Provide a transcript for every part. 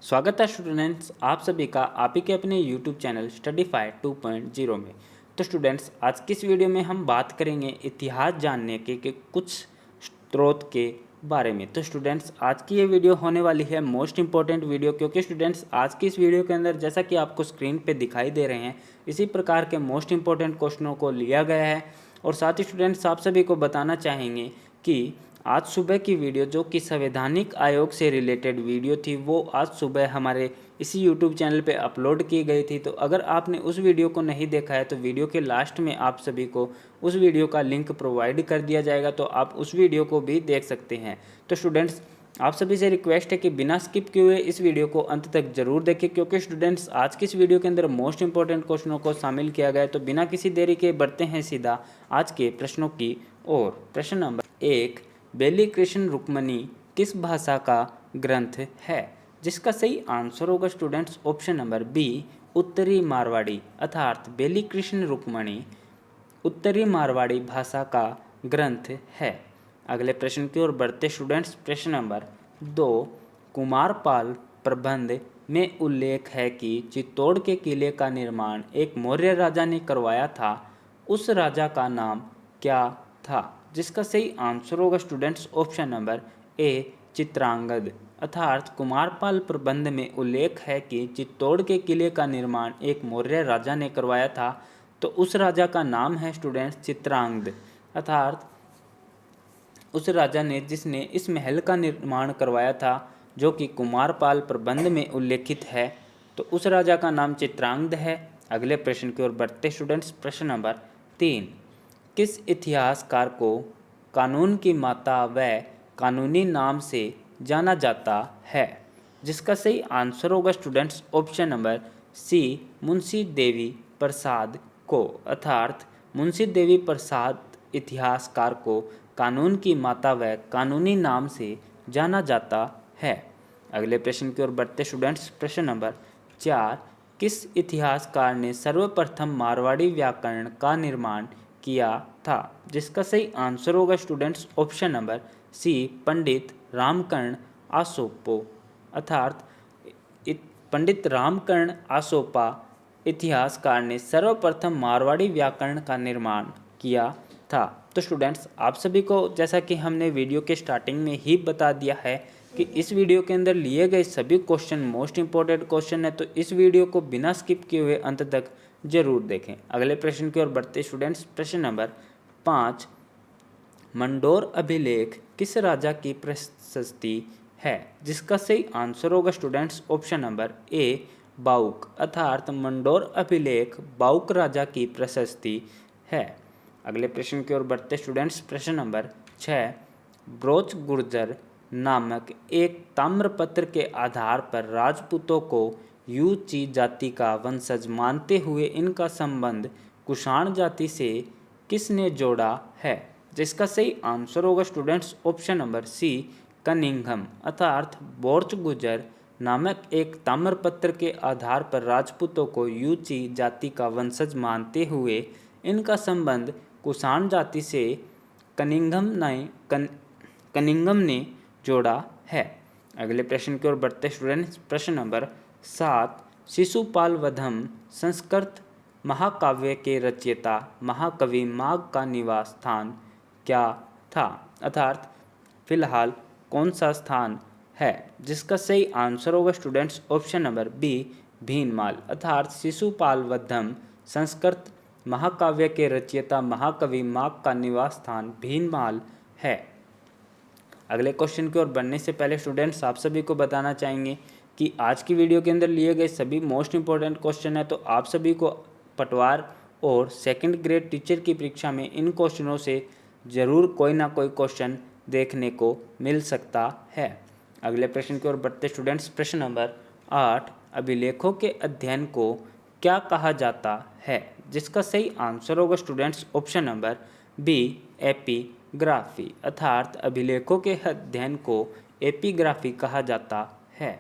स्वागत है स्टूडेंट्स आप सभी का आप ही के अपने यूट्यूब चैनल स्टडीफाई 2.0 में। तो स्टूडेंट्स आज की इस वीडियो में हम बात करेंगे इतिहास जानने के कुछ स्रोत के बारे में। तो स्टूडेंट्स आज की ये वीडियो होने वाली है मोस्ट इंपॉर्टेंट वीडियो, क्योंकि स्टूडेंट्स आज की इस वीडियो के अंदर जैसा कि आपको स्क्रीन पे दिखाई दे रहे हैं इसी प्रकार के मोस्ट इंपॉर्टेंट क्वेश्चनों को लिया गया है। और साथ ही स्टूडेंट्स आप सभी को बताना चाहेंगे कि आज सुबह की वीडियो जो कि संवैधानिक आयोग से रिलेटेड वीडियो थी वो आज सुबह हमारे इसी यूट्यूब चैनल पे अपलोड की गई थी। तो अगर आपने उस वीडियो को नहीं देखा है तो वीडियो के लास्ट में आप सभी को उस वीडियो का लिंक प्रोवाइड कर दिया जाएगा, तो आप उस वीडियो को भी देख सकते हैं। तो स्टूडेंट्स आप सभी से रिक्वेस्ट है कि बिना स्किप किए हुए इस वीडियो को अंत तक जरूर देखें, क्योंकि स्टूडेंट्स आज की इस वीडियो के अंदर मोस्ट इंपॉर्टेंट क्वेश्चनों को शामिल किया गया है। तो बिना किसी देरी के बढ़ते हैं सीधा आज के प्रश्नों की ओर। प्रश्न नंबर 1, बेली कृष्ण रुक्मणी किस भाषा का ग्रंथ है? जिसका सही आंसर होगा स्टूडेंट्स ऑप्शन नंबर बी, उत्तरी मारवाड़ी। अर्थात बेली कृष्ण रुक्मणी उत्तरी मारवाड़ी भाषा का ग्रंथ है। अगले प्रश्न की ओर बढ़ते स्टूडेंट्स। प्रश्न नंबर 2, कुमारपाल प्रबंध में उल्लेख है कि चित्तौड़ के किले का निर्माण एक मौर्य राजा ने करवाया था। उस राजा का नाम क्या था? जिसका सही आंसर होगा students option number A, Chitrangad. अर्थात कुमारपाल प्रबंध में उल्लेख है कि चित्तौड़ के किले का निर्माण एक मौर्य राजा ने करवाया था, तो उस राजा का नाम है स्टूडेंट्स चित्रांगद। अर्थात उस राजा ने जिसने इस महल का निर्माण करवाया था जो कि कुमारपाल प्रबंध में उल्लेखित है, तो उस राजा का नाम चित्रांगद है। अगले प्रश्न की ओर बढ़ते स्टूडेंट्स। प्रश्न नंबर 3, किस इतिहासकार को कानून की माता व कानूनी नाम से जाना जाता है? जिसका सही आंसर होगा students option number C, Munshi Devi Prasad को। अर्थात मुंशी देवी प्रसाद इतिहासकार को कानून की माता व कानूनी नाम से जाना जाता है। अगले प्रश्न की ओर बढ़ते स्टूडेंट्स। प्रश्न नंबर 4, किस इतिहासकार ने सर्वप्रथम मारवाड़ी व्याकरण का निर्माण किया था? जिसका सही आंसर होगा स्टूडेंट्स ऑप्शन नंबर सी, पंडित रामकर्ण आसोपो। अर्थात पंडित रामकर्ण आसोपा इतिहासकार ने सर्वप्रथम मारवाड़ी व्याकरण का निर्माण किया था। तो स्टूडेंट्स आप सभी को जैसा कि हमने वीडियो के स्टार्टिंग में ही बता दिया है कि इस वीडियो के अंदर लिए गए सभी क्वेश्चन मोस्ट इंपॉर्टेंट क्वेश्चन है, तो इस वीडियो को बिना स्किप किए हुए अंत तक जरूर देखें। अगले प्रश्न की ओर बढ़ते स्टूडेंट्स। प्रश्न नंबर 5, मंडोर अभिलेख किस राजा की प्रशस्ति है? जिसका सही आंसर होगा स्टूडेंट्स ऑप्शन नंबर ए, बाउक। अर्थात मंडोर अभिलेख बाउक राजा की प्रशस्ति है। अगले प्रश्न की ओर बढ़ते स्टूडेंट्स। प्रश्न नंबर 6, ब्रोच गुर्जर नामक एक ताम्रपत्र के आधार पर राजपूतों को यूची जाति का वंशज मानते हुए इनका संबंध कुषाण जाति से किसने जोड़ा है? जिसका सही आंसर होगा students option number C, Cunningham. अर्थात बोर्च गुर्जर नामक एक ताम्रपत्र के आधार पर राजपूतों को यूची जाति का वंशज मानते हुए इनका संबंध कुषाण जाति से कनिंघम ने जोड़ा है। अगले प्रश्न की ओर बढ़ते स्टूडेंट्स। प्रश्न नंबर 7, शिशुपाल वधम संस्कृत महाकाव्य के रचयिता महाकवि माघ का निवास स्थान क्या था? अर्थात फिलहाल कौन सा स्थान है? जिसका सही आंसर होगा students option number B, Bhinmal. अर्थात शिशुपाल वधम संस्कृत महाकाव्य के रचयिता महाकवि माघ का निवास स्थान भीनमाल है। अगले क्वेश्चन की ओर बढ़ने से पहले स्टूडेंट्स आप सभी को बताना चाहेंगे कि आज की वीडियो के अंदर लिए गए सभी मोस्ट इंपॉर्टेंट क्वेश्चन है, तो आप सभी को पटवार और सेकंड ग्रेड टीचर की परीक्षा में इन क्वेश्चनों से ज़रूर कोई ना कोई क्वेश्चन देखने को मिल सकता है। अगले प्रश्न की ओर बढ़ते स्टूडेंट्स। प्रश्न नंबर 8, अभिलेखों के अध्ययन को क्या कहा जाता है? जिसका सही आंसर होगा students option number B, epigraphy. अर्थात अभिलेखों के अध्ययन को एपिग्राफी कहा जाता है।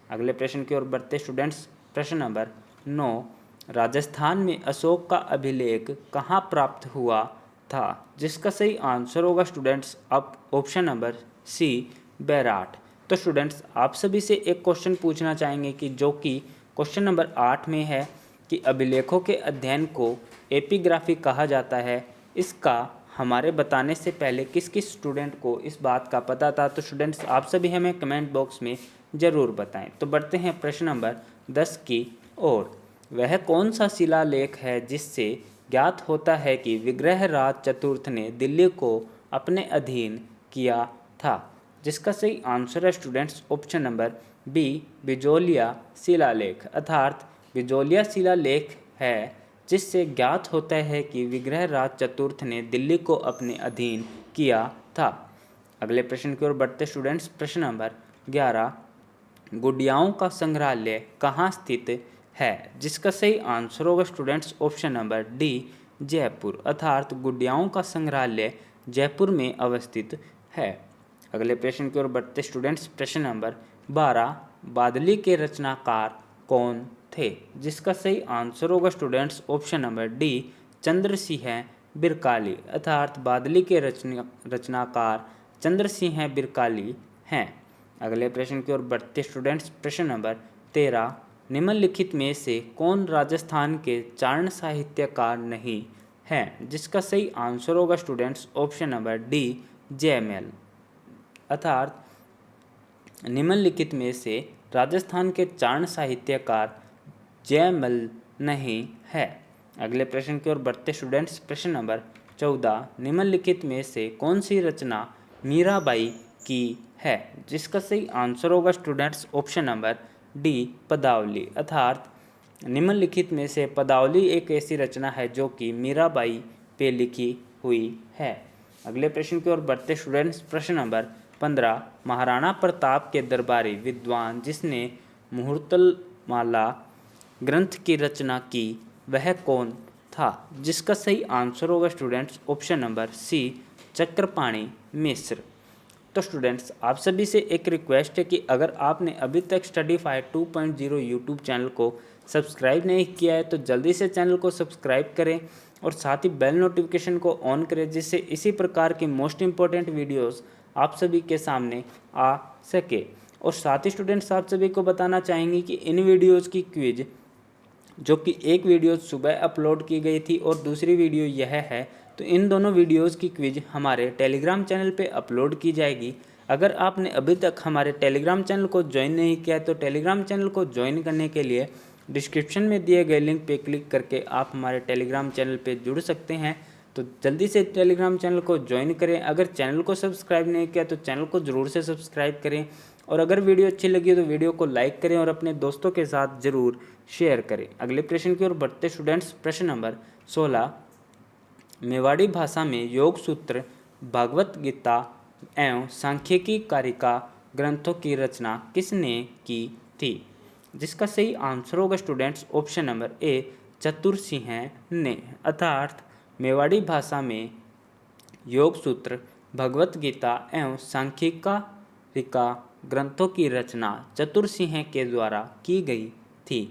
अगले प्रश्न की ओर बढ़ते स्टूडेंट्स। प्रश्न नंबर 9, राजस्थान में अशोक का अभिलेख कहाँ प्राप्त हुआ था? जिसका सही आंसर होगा स्टूडेंट्स अब ऑप्शन नंबर सी, बैराठ। तो स्टूडेंट्स आप सभी से एक क्वेश्चन पूछना चाहेंगे कि जो कि क्वेश्चन नंबर 8 में है कि अभिलेखों के अध्ययन को एपिग्राफी कहा जाता है। इसका हमारे बताने से पहले किस किस स्टूडेंट को इस बात का पता था, तो स्टूडेंट्स आप सभी हमें कमेंट बॉक्स में ज़रूर बताएं। तो बढ़ते हैं प्रश्न नंबर 10 की ओर। वह कौन सा शिलालेख है जिससे ज्ञात होता है कि विग्रहराज चतुर्थ ने दिल्ली को अपने अधीन किया था? जिसका सही आंसर है students option number B, Bijolia शिलालेख। अर्थात बिजोलिया शिलालेख है जिससे ज्ञात होता है कि विग्रहराज चतुर्थ ने दिल्ली को अपने अधीन किया था। अगले प्रश्न की ओर बढ़ते स्टूडेंट्स। प्रश्न नंबर 11, गुड़ियाओं का संग्रहालय कहाँ स्थित है? जिसका सही आंसर होगा students option number D, Jaipur. अर्थात गुड़ियाओं का संग्रहालय जयपुर में अवस्थित है। अगले प्रश्न की ओर बढ़ते स्टूडेंट्स। प्रश्न नंबर 12, बादली के रचनाकार कौन थे? जिसका सही आंसर होगा students option number D, Chandrasingh Birkali. अर्थात बादली के रचनाकार चंद्रसिंह बिरकाली हैं। अगले प्रश्न की ओर बढ़ते स्टूडेंट्स। प्रश्न नंबर 13, निम्नलिखित में से कौन राजस्थान के चारण साहित्यकार नहीं हैं? जिसका सही आंसर होगा students option number D, Jaimal. अर्थात निम्नलिखित में से राजस्थान के चारण साहित्यकार जयमल नहीं है। अगले प्रश्न की ओर बढ़ते स्टूडेंट्स। प्रश्न नंबर 14, निम्नलिखित में से कौन सी रचना मीराबाई की है? जिसका सही आंसर होगा स्टूडेंट्स ऑप्शन नंबर डी, पदावली। अर्थात निम्नलिखित में से पदावली एक ऐसी रचना है जो कि मीराबाई पे लिखी हुई है। अगले प्रश्न की ओर बढ़ते स्टूडेंट्स। प्रश्न नंबर 15, महाराणा प्रताप के दरबारी विद्वान जिसने मुहूर्तमाला ग्रंथ की रचना की वह कौन था? जिसका सही आंसर होगा students option number C, Chakrapani Mishra. तो स्टूडेंट्स आप सभी से एक रिक्वेस्ट है कि अगर आपने अभी तक स्टडीफाई 2.0 यूट्यूब चैनल को सब्सक्राइब नहीं किया है तो जल्दी से चैनल को सब्सक्राइब करें और साथ ही बेल नोटिफिकेशन को ऑन करें, जिससे इसी प्रकार की मोस्ट इम्पॉर्टेंट वीडियोस आप सभी के सामने आ सके। और साथ ही स्टूडेंट्स आप सभी को बताना चाहेंगे कि इन वीडियोज़ की क्विज, जो कि एक वीडियो सुबह अपलोड की गई थी और दूसरी वीडियो यह है, तो इन दोनों वीडियोस की क्विज हमारे टेलीग्राम चैनल पे अपलोड की जाएगी। अगर आपने अभी तक हमारे टेलीग्राम चैनल को ज्वाइन नहीं किया है तो टेलीग्राम चैनल को ज्वाइन करने के लिए डिस्क्रिप्शन में दिए गए लिंक पे क्लिक करके आप हमारे टेलीग्राम चैनल पे जुड़ सकते हैं। तो जल्दी से टेलीग्राम चैनल को ज्वाइन करें। अगर चैनल को सब्सक्राइब नहीं किया तो चैनल को ज़रूर से सब्सक्राइब करें और अगर वीडियो अच्छी लगी तो वीडियो को लाइक करें और अपने दोस्तों के साथ ज़रूर शेयर करें। अगले प्रश्न की ओर बढ़ते स्टूडेंट्स। प्रश्न नंबर 16, मेवाड़ी भाषा में योग सूत्र, भागवत गीता एवं सांख्यिकी कारिका ग्रंथों की रचना किसने की थी? जिसका सही आंसर होगा स्टूडेंट्स ऑप्शन नंबर ए, चतुरसिंह ने। अर्थात मेवाड़ी भाषा में योग सूत्र, भगवत गीता एवं सांख्यिका ग्रंथों की रचना चतुरसिंह के द्वारा की गई थी।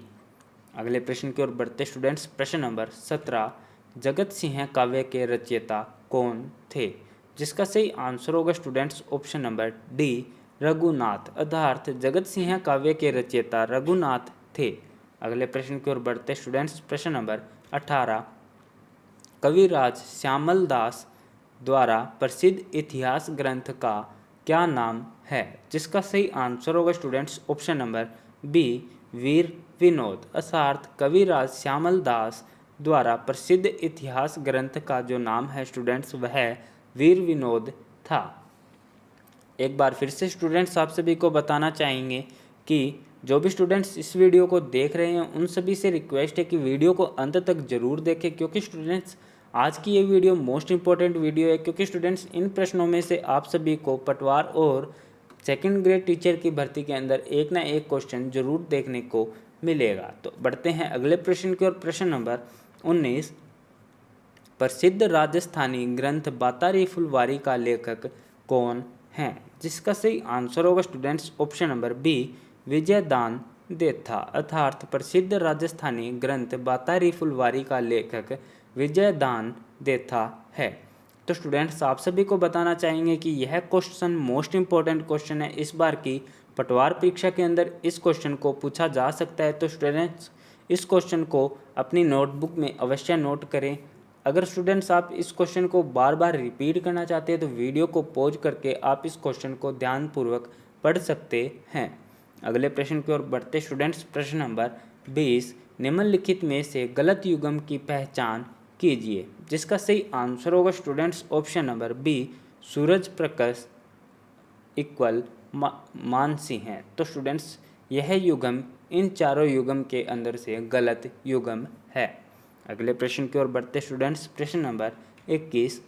अगले प्रश्न की ओर बढ़ते स्टूडेंट्स। प्रश्न नंबर 17, जगत सिंह काव्य के रचयिता कौन थे? जिसका सही आंसर होगा students option number D, Raghunath. अर्थात जगत सिंह काव्य के रचयिता रघुनाथ थे। अगले प्रश्न की ओर बढ़ते स्टूडेंट्स। प्रश्न नंबर 18, कविराज श्यामल दास द्वारा प्रसिद्ध इतिहास ग्रंथ का क्या नाम है? जिसका सही आंसर होगा स्टूडेंट्स ऑप्शन नंबर बी, वीर विनोद। अर्थात कविराज श्यामल दास द्वारा प्रसिद्ध इतिहास ग्रंथ का जो नाम है स्टूडेंट्स वह वीर विनोद था। एक बार फिर से स्टूडेंट्स आप सभी को बताना चाहेंगे कि जो भी स्टूडेंट्स इस वीडियो को देख रहे हैं उन सभी से रिक्वेस्ट है कि वीडियो को अंत तक जरूर देखें, क्योंकि स्टूडेंट्स आज की ये वीडियो मोस्ट इंपॉर्टेंट वीडियो है। क्योंकि स्टूडेंट्स इन प्रश्नों में से आप सभी को पटवार और सेकंड ग्रेड टीचर की भर्ती के अंदर एक ना एक क्वेश्चन जरूर देखने को मिलेगा। तो बढ़ते हैं अगले प्रश्न की ओर। प्रश्न नंबर 19, प्रसिद्ध राजस्थानी ग्रंथ बातारी फुलवारी का लेखक कौन है? जिसका सही आंसर होगा students option number B, Vijaydan Detha. अर्थात प्रसिद्ध राजस्थानी ग्रंथ बातारी फुलवारी का लेखक विजयदान देथा है। तो स्टूडेंट्स आप सभी को बताना चाहेंगे कि यह क्वेश्चन मोस्ट इम्पॉर्टेंट क्वेश्चन है। इस बार की पटवार परीक्षा के अंदर इस क्वेश्चन को पूछा जा सकता है। तो स्टूडेंट्स इस क्वेश्चन को अपनी नोटबुक में अवश्य नोट करें। अगर स्टूडेंट्स आप इस क्वेश्चन को बार बार रिपीट करना चाहते हैं तो वीडियो को पॉज करके आप इस क्वेश्चन को ध्यानपूर्वक पढ़ सकते हैं। अगले प्रश्न की ओर बढ़ते स्टूडेंट्स, प्रश्न नंबर 20, निम्नलिखित में से गलत युग्म की पहचान कीजिए। जिसका सही आंसर होगा students option number B, Suraj Prakash equal Mansi हैं। तो स्टूडेंट्स यह युग्म इन चारों युग्म के अंदर से गलत युग्म है। अगले प्रश्न की ओर बढ़ते स्टूडेंट्स, प्रश्न नंबर 21,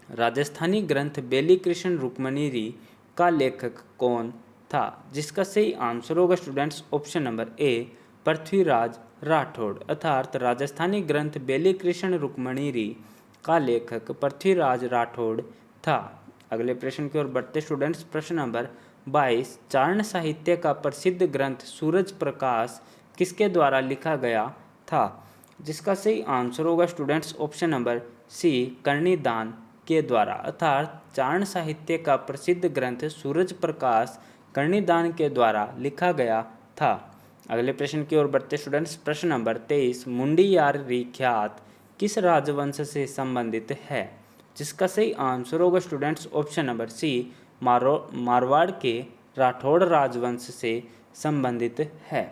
राजस्थानी ग्रंथ बेली कृष्ण रुक्मणी का लेखक कौन था। जिसका सही आंसर होगा स्टूडेंट्स ऑप्शन नंबर ए, पृथ्वीराज राठौड़। अर्थात राजस्थानी ग्रंथ बेली कृष्ण रुक्मणी का लेखक पृथ्वीराज राठौड़ था। अगले प्रश्न की ओर बढ़ते स्टूडेंट्स, प्रश्न नंबर 22, चारण साहित्य का प्रसिद्ध ग्रंथ सूरज प्रकाश किसके द्वारा लिखा गया था। जिसका सही आंसर होगा स्टूडेंट्स ऑप्शन नंबर सी, कर्णिदान के द्वारा। अर्थात चारण साहित्य का प्रसिद्ध ग्रंथ सूरज प्रकाश कर्णिदान के द्वारा लिखा गया था। अगले प्रश्न की ओर बढ़ते स्टूडेंट्स, प्रश्न नंबर 23, मुंडियार ख्यात किस राजवंश से संबंधित है। जिसका सही आंसर होगा students option number C, Marwar के राठौड़ राजवंश से संबंधित है।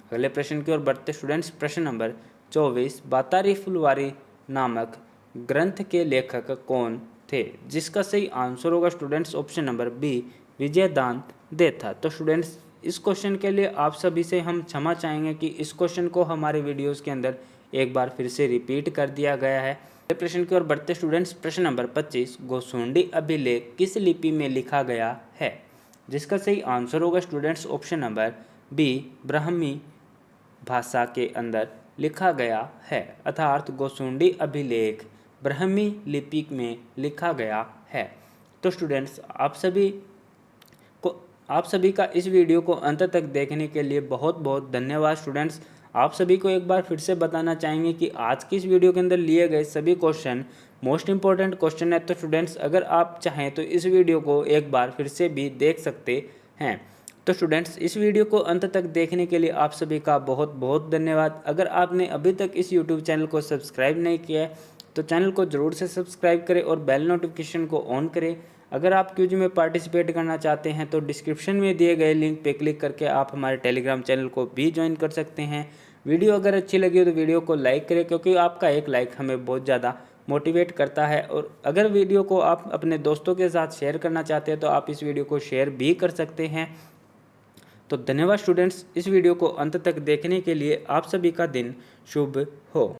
अगले प्रश्न की ओर बढ़ते स्टूडेंट्स, प्रश्न नंबर 24, बातारी फुलवारी नामक ग्रंथ के लेखक कौन थे। जिसका सही आंसर होगा students option number B, Vijaydan Detha. तो स्टूडेंट्स इस क्वेश्चन के लिए आप सभी से हम क्षमा चाहेंगे कि इस क्वेश्चन को हमारे वीडियोस के अंदर एक बार फिर से रिपीट कर दिया गया है। प्रश्न की ओर बढ़ते स्टूडेंट्स, प्रश्न नंबर 25, गोसुंडी अभिलेख किस लिपि में लिखा गया है। जिसका सही आंसर होगा students option number B, Brahmi भाषा के अंदर लिखा गया है। अर्थात गोसुंडी अभिलेख ब्राह्मी लिपि में लिखा गया है। तो स्टूडेंट्स आप सभी का इस वीडियो को अंत तक देखने के लिए बहुत बहुत धन्यवाद। स्टूडेंट्स आप सभी को एक बार फिर से बताना चाहेंगे कि आज की इस वीडियो के अंदर लिए गए सभी क्वेश्चन मोस्ट इंपॉर्टेंट क्वेश्चन है। तो स्टूडेंट्स अगर आप चाहें तो इस वीडियो को एक बार फिर से भी देख सकते हैं। तो स्टूडेंट्स इस वीडियो को अंत तक देखने के लिए आप सभी का बहुत बहुत धन्यवाद। अगर आपने अभी तक इस यूट्यूब चैनल को सब्सक्राइब नहीं किया है तो चैनल को ज़रूर से सब्सक्राइब करें और बेल नोटिफिकेशन को ऑन करें। अगर आप क्विज में पार्टिसिपेट करना चाहते हैं तो डिस्क्रिप्शन में दिए गए लिंक पे क्लिक करके आप हमारे टेलीग्राम चैनल को भी ज्वाइन कर सकते हैं। वीडियो अगर अच्छी लगी हो तो वीडियो को लाइक करें, क्योंकि आपका एक लाइक हमें बहुत ज़्यादा मोटिवेट करता है। और अगर वीडियो को आप अपने दोस्तों के साथ शेयर करना चाहते हैं तो आप इस वीडियो को शेयर भी कर सकते हैं। तो धन्यवाद स्टूडेंट्स, इस वीडियो को अंत तक देखने के लिए। आप सभी का दिन शुभ हो।